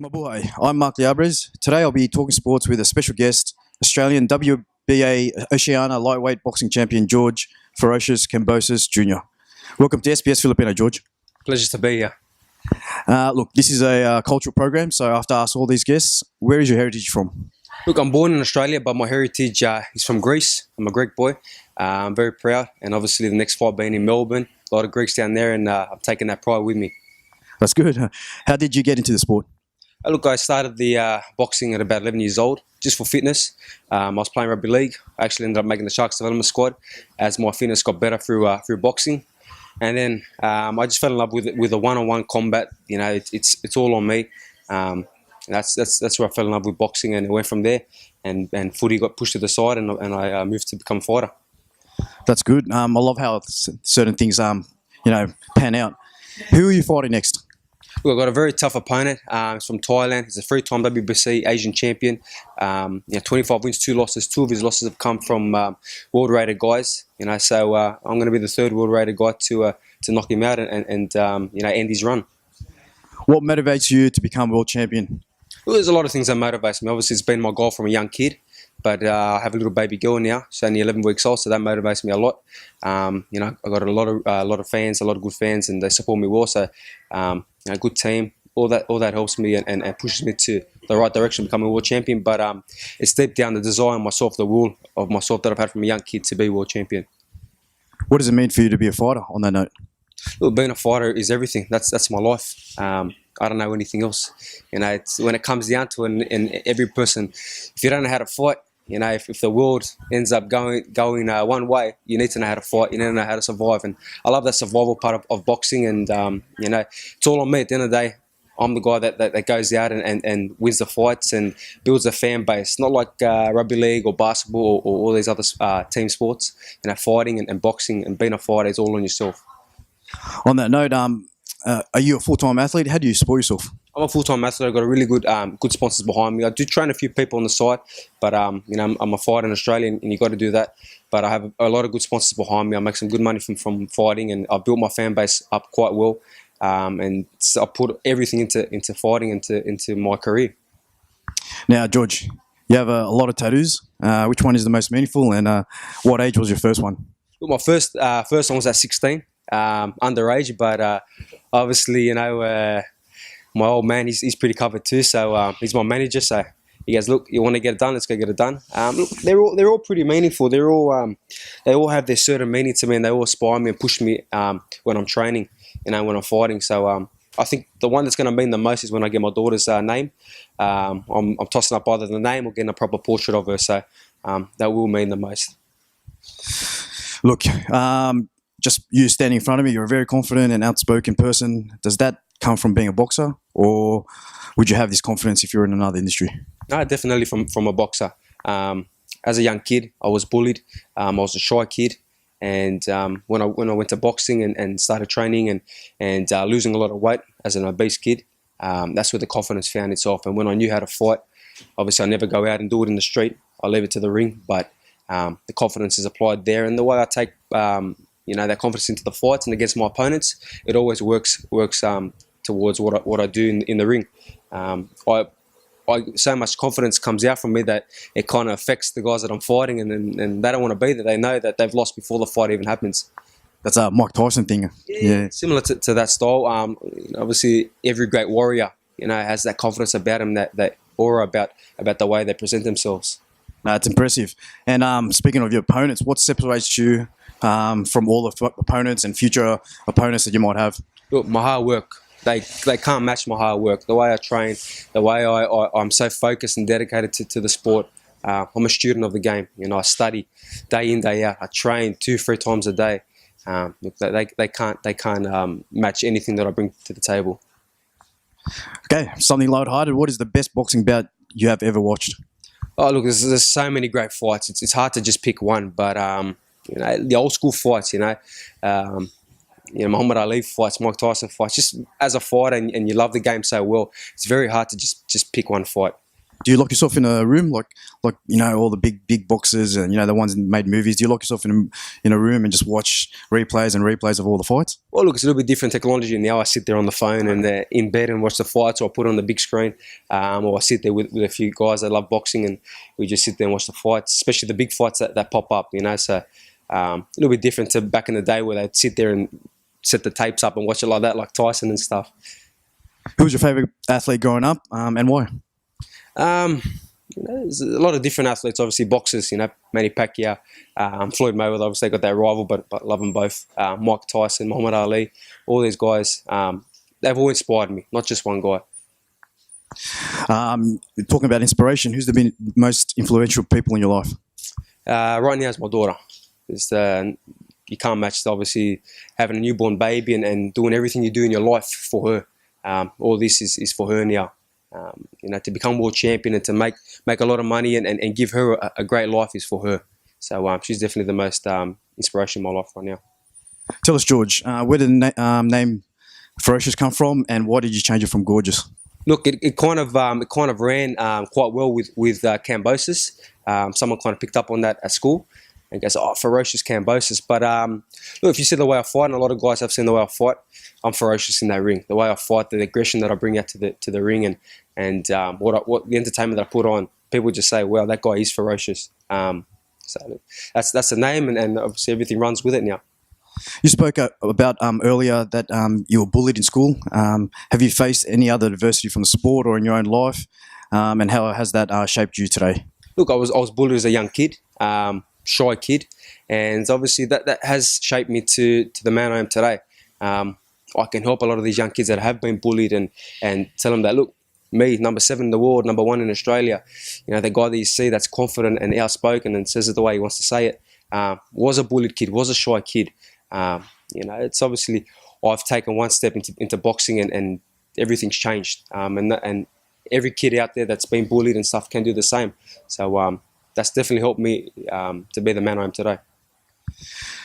Mabuhay. I'm Marc Leabres. Today I'll be talking sports with a special guest, Australian WBA Oceania lightweight boxing champion George Ferocious KAMBOSOS Jr. Welcome to SBS Filipino, George. Pleasure to be here. Look, this is a cultural program, so I have to ask all these guests, where is your heritage from? Look, I'm born in Australia, but my heritage is from Greece. I'm a Greek boy. I'm very proud, and obviously the next fight being in Melbourne, a lot of Greeks down there, and I'm taking that pride with me. That's good. How did you get into the sport? Look, I started the boxing at about 11 years old, just for fitness. I was playing rugby league. I actually ended up making the Sharks development squad as my fitness got better through boxing. And then I just fell in love with the one-on-one combat. You know, it's all on me. That's where I fell in love with boxing, and it went from there. And footy got pushed to the side, and I moved to become a fighter. That's good. I love how certain things pan out. Who are you fighting next? Look, I've got a very tough opponent. He's from Thailand. He's a three-time WBC Asian champion. 25 wins, 2 losses. 2 of his losses have come from world-rated guys. So I'm going to be the third world-rated guy to knock him out and end his run. What motivates you to become world champion? Well, there's a lot of things that motivates me. Obviously, it's been my goal from a young kid, but I have a little baby girl now. She's only 11 weeks old, so that motivates me a lot. I've got a lot of fans, a lot of good fans, and they support me well. So, a good team, all that helps me and pushes me to the right direction, becoming a world champion. But it's deep down the desire in myself, the will of myself that I've had from a young kid to be world champion. What does it mean for you to be a fighter? On that note, look, being a fighter is everything. That's my life. I don't know anything else. It's when it comes down to it, and every person, if you don't know how to fight, if the world ends up going one way, you need to know how to fight. You need to know how to survive, and I love that survival part of boxing. And it's all on me. At the end of the day, I'm the guy that goes out and wins the fights and builds a fan base. Not like rugby league or basketball or all these other team sports. Fighting and boxing and being a fighter is all on yourself. On that note, are you a full-time athlete? How do you support yourself? I'm a full-time athlete. I've got a really good sponsors behind me. I do train a few people on the side, but I'm a fighter in Australia, and you've got to do that. But I have a lot of good sponsors behind me. I make some good money from fighting, and I've built my fan base up quite well. And so I put everything into fighting, into my career. Now, George, you have a lot of tattoos. Which one is the most meaningful, and what age was your first one? Well, my first one was at 16, underage, but obviously, my old man, he's pretty covered too, so he's my manager. So he goes, look, you want to get it done? Let's go get it done. Look, they're all pretty meaningful. They all have their certain meaning to me, and they all inspire me and push me when I'm training, when I'm fighting. So I think the one that's going to mean the most is when I get my daughter's name. I'm tossing up either the name or getting a proper portrait of her. So that will mean the most. Look, just you standing in front of me, you're a very confident and outspoken person. Does that come from being a boxer, or would you have this confidence if you're in another industry? No, definitely from a boxer. As a young kid, I was bullied. I was a shy kid, and when I went to boxing and started training and losing a lot of weight as an obese kid, that's where the confidence found itself. And when I knew how to fight, obviously I never go out and do it in the street. I leave it to the ring, but the confidence is applied there, and the way I take that confidence into the fights and against my opponents, it always works towards what I do in the ring. So much confidence comes out from me that it kind of affects the guys that I'm fighting, and they don't want to be there. They know that they've lost before the fight even happens. That's a Mike Tyson thing. Yeah. Similar to that style. Obviously, every great warrior, has that confidence about him, that aura about the way they present themselves. It's impressive. And speaking of your opponents, what separates you from all the opponents and future opponents that you might have? Look, my hard work. They can't match my hard work. The way I train, the way I'm so focused and dedicated to the sport. I'm a student of the game. I study day in, day out. I train 2-3 times a day. They can't match anything that I bring to the table. Okay, something lighthearted. What is the best boxing bout you have ever watched? Oh, look, there's so many great fights. It's hard to just pick one, but the old school fights. Muhammad Ali fights, Mike Tyson fights. Just as a fighter, and you love the game so well, it's very hard to just pick one fight. Do you lock yourself in a room like all the big boxers and the ones that made movies? Do you lock yourself in a room and just watch replays and replays of all the fights? Well, look, it's a little bit different technology now. I sit there on the phone and in bed and watch the fights, or I put it on the big screen, or I sit there with a few guys that love boxing and we just sit there and watch the fights, especially the big fights that pop up. So a little bit different to back in the day where they'd sit there and set the tapes up and watch it like that, like Tyson and stuff. Who was your favourite athlete growing up, and why? There's a lot of different athletes, obviously boxers, Manny Pacquiao, Floyd Mayweather, obviously got that rival, but love them both. Mike Tyson, Muhammad Ali, all these guys, they've all inspired me, not just one guy. Talking about inspiration, who's the most influential people in your life? Right now it's my daughter. You can't match, obviously, having a newborn baby and doing everything you do in your life for her. All this is for her now. To become world champion and to make a lot of money and give her a great life is for her. So she's definitely the most inspiration in my life right now. Tell us, George, where did the name Ferocious come from, and why did you change it from Gorgeous? Look, it kind of ran quite well with KAMBOSOS. Someone kind of picked up on that at school and goes, "Oh, Ferocious KAMBOSOS." But look, if you see the way I fight, and a lot of guys have seen the way I fight, I'm ferocious in that ring. The way I fight, the aggression that I bring out to the ring, and what the entertainment that I put on, people just say, "Wow, that guy is ferocious." So that's the name, and obviously everything runs with it now. You spoke about earlier that you were bullied in school. Have you faced any other adversity from the sport or in your own life, and how has that shaped you today? Look, I was bullied as a young kid, shy kid, and obviously that has shaped me to the man I am today. I can help a lot of these young kids that have been bullied and tell them that, look, me, number 7 in the world, number 1 in Australia, the guy that you see that's confident and outspoken and says it the way he wants to say it, was a bullied kid, was a shy kid. It's obviously I've taken one step into boxing and everything's changed. And every kid out there that's been bullied and stuff can do the same. So that's definitely helped me to be the man I am today.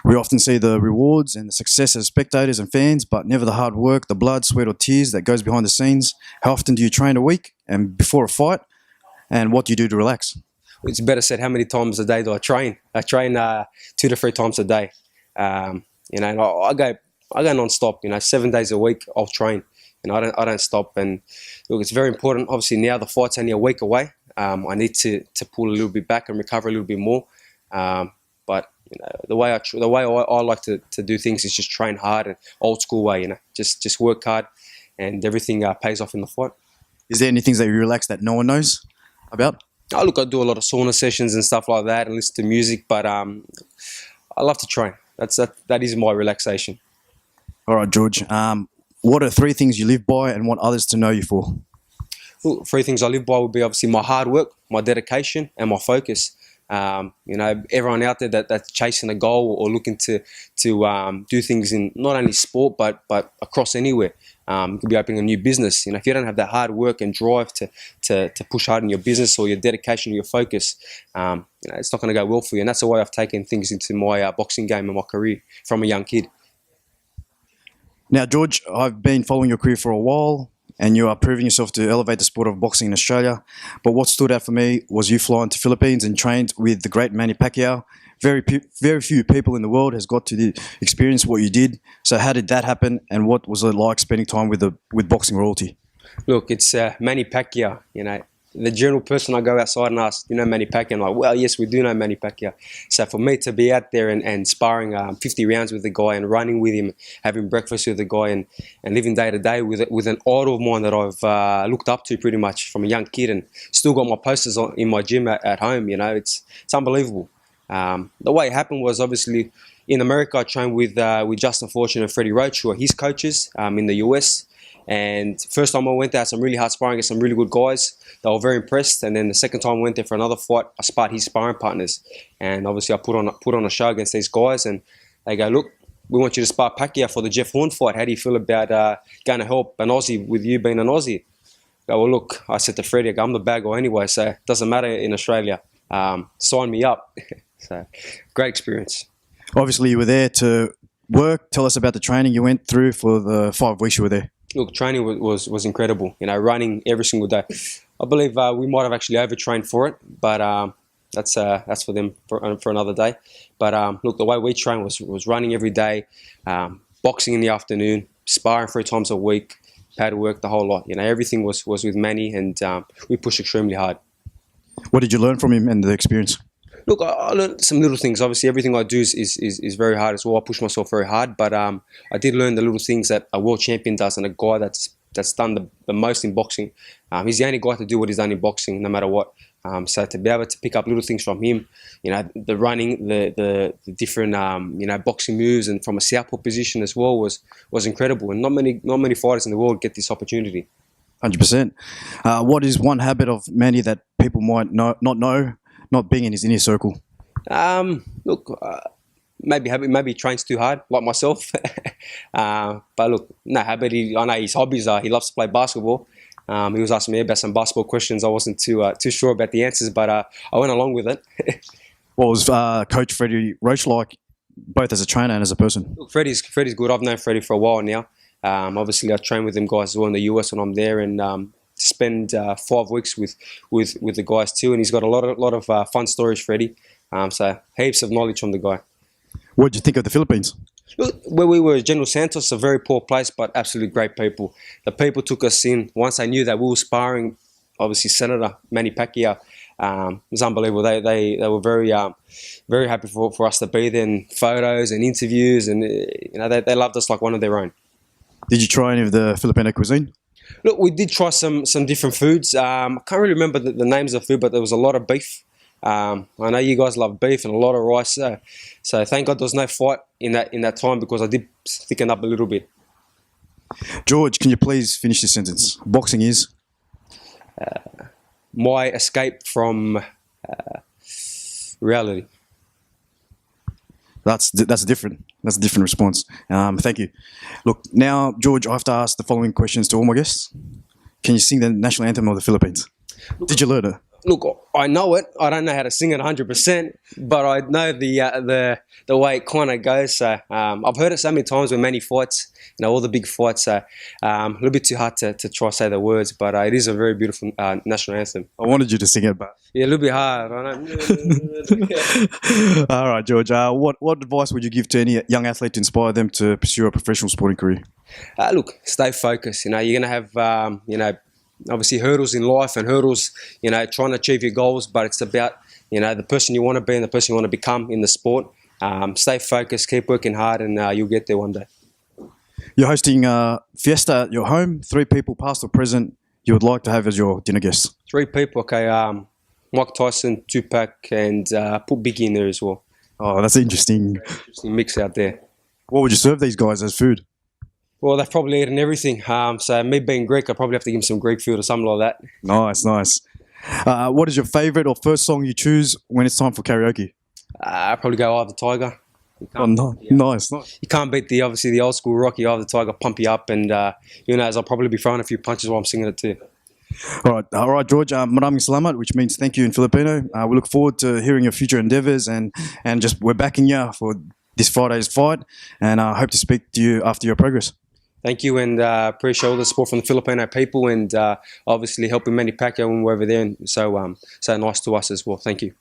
We often see the rewards and the success as spectators and fans, but never the hard work, the blood, sweat or tears that goes behind the scenes. How often do you train a week and before a fight? And what do you do to relax? It's better said, how many times a day do I train? I train 2 to 3 times a day. And I go non-stop. 7 days a week I'll train. I don't stop. And look, it's very important. Obviously now the fight's only a week away. I need to pull a little bit back and recover a little bit more. But the way I like to do things is just train hard and old school way. Just work hard, and everything pays off in the fight. Is there any things that you relax that no one knows about? Oh, look, I do a lot of sauna sessions and stuff like that, and listen to music. But I love to train. That is my relaxation. All right, George. What are 3 things you live by and want others to know you for? Well, 3 things I live by would be obviously my hard work, my dedication, and my focus. Everyone out there that's chasing a goal or looking to do things in not only sport but across anywhere. You could be opening a new business. If you don't have that hard work and drive to push hard in your business or your dedication or your focus, it's not going to go well for you. And that's the way I've taken things into my boxing game and my career from a young kid. Now, George, I've been following your career for a while, and you are proving yourself to elevate the sport of boxing in Australia. But what stood out for me was you flying to Philippines and trained with the great Manny Pacquiao. Very few people in the world has got to experience what you did. So how did that happen, and what was it like spending time with boxing royalty? Look, it's Manny Pacquiao. The general person, I go outside and ask, Manny Pacquiao? I'm like, well, yes, we do know Manny Pacquiao. So for me to be out there and sparring 50 rounds with the guy and running with him, having breakfast with the guy and living day to day with an idol of mine that I've looked up to pretty much from a young kid, and still got my posters in my gym at home, it's unbelievable. The way it happened was obviously in America, I trained with Justin Fortune and Freddie Roach, who are his coaches in the US. And first time I went there, I had some really hard sparring against some really good guys. They were very impressed. And then the second time I went there for another fight, I sparred his sparring partners. And obviously I put on a show against these guys. And they go, look, we want you to spar Pacquiao for the Jeff Horn fight. How do you feel about going to help an Aussie with you being an Aussie? I go, well, look, I said to Freddie, I'm the bad guy anyway, so it doesn't matter in Australia. Sign me up. So great experience. Obviously, you were there to work. Tell us about the training you went through for the 5 weeks you were there. Look, training was incredible. Running every single day. I believe we might have actually overtrained for it, but that's for them for another day. But look, the way we trained was running every day, boxing in the afternoon, sparring 3 times a week, pad work, the whole lot. Everything was with Manny, and we pushed extremely hard. What did you learn from him and the experience? Look, I learned some little things. Obviously, everything I do is very hard as well. I push myself very hard, but I did learn the little things that a world champion does, and a guy that's done the most in boxing. He's the only guy to do what he's done in boxing, no matter what. So to be able to pick up little things from him, the running, the different boxing moves, and from a southpaw position as well was incredible. And not many fighters in the world get this opportunity. 100%. What is one habit of Manny that people might not know, not being in his inner circle? Look, maybe he trains too hard, like myself. But look, no habit. I know his hobbies are he loves to play basketball. He was asking me about some basketball questions. I wasn't too sure about the answers, but I went along with it. What was Coach Freddie Roach like, both as a trainer and as a person? Look, Freddie's good. I've known Freddie for a while now. Obviously, I train with them guys as well in the US when I'm there, and spend 5 weeks with the guys too. And he's got a lot of fun stories, Freddie. So heaps of knowledge from the guy. What did you think of the Philippines? Look, where we were, General Santos, a very poor place, but absolutely great people. The people took us in. Once they knew that we were sparring, obviously Senator Manny Pacquiao, it was unbelievable. They were very happy for us to be there, and photos and interviews, and they loved us like one of their own. Did you try any of the Filipino cuisine? Look, we did try some different foods. I can't really remember the names of the food, but there was a lot of beef. I know you guys love beef and a lot of rice. So thank God there was no fight in that time, because I did thicken up a little bit. George, can you please finish this sentence? Boxing is? My escape from reality. That's a different response. Thank you. Look, now, George, I have to ask the following questions to all my guests. Can you sing the national anthem of the Philippines? Did you learn it? Look, I know it. I don't know how to sing it 100%, but I know the way it kind of goes. So I've heard it so many times with many fights, all the big fights. So a little bit too hard to try to say the words, but it is a very beautiful national anthem. I wanted you to sing it, but yeah, a little bit hard. I know. All right, George. What advice would you give to any young athlete to inspire them to pursue a professional sporting career? Look, stay focused. You're going to have obviously hurdles in life and hurdles, trying to achieve your goals, but it's about, the person you want to be and the person you want to become in the sport. Stay focused, keep working hard, and you'll get there one day. You're hosting a fiesta at your home. 3 people, past or present, you would like to have as your dinner guests. 3 people, okay. Mike Tyson, Tupac, and put Biggie in there as well. Oh, that's interesting. Interesting mix out there. What would you serve these guys as food? Well, they've probably eaten everything. So me being Greek, I'd probably have to give them some Greek food or something like that. Nice. What is your favourite or first song you choose when it's time for karaoke? I'd probably go Eye of the Tiger. Nice. You can't beat the old school Rocky, Eye of the Tiger, pump you up, and as I'll probably be throwing a few punches while I'm singing it too. All right, George. Maraming salamat, which means thank you in Filipino. We look forward to hearing your future endeavours, and just we're backing you for this Friday's fight, and I hope to speak to you after your progress. Thank you, and appreciate all the support from the Filipino people, and obviously helping Manny Pacquiao when we're over there, and so nice to us as well. Thank you.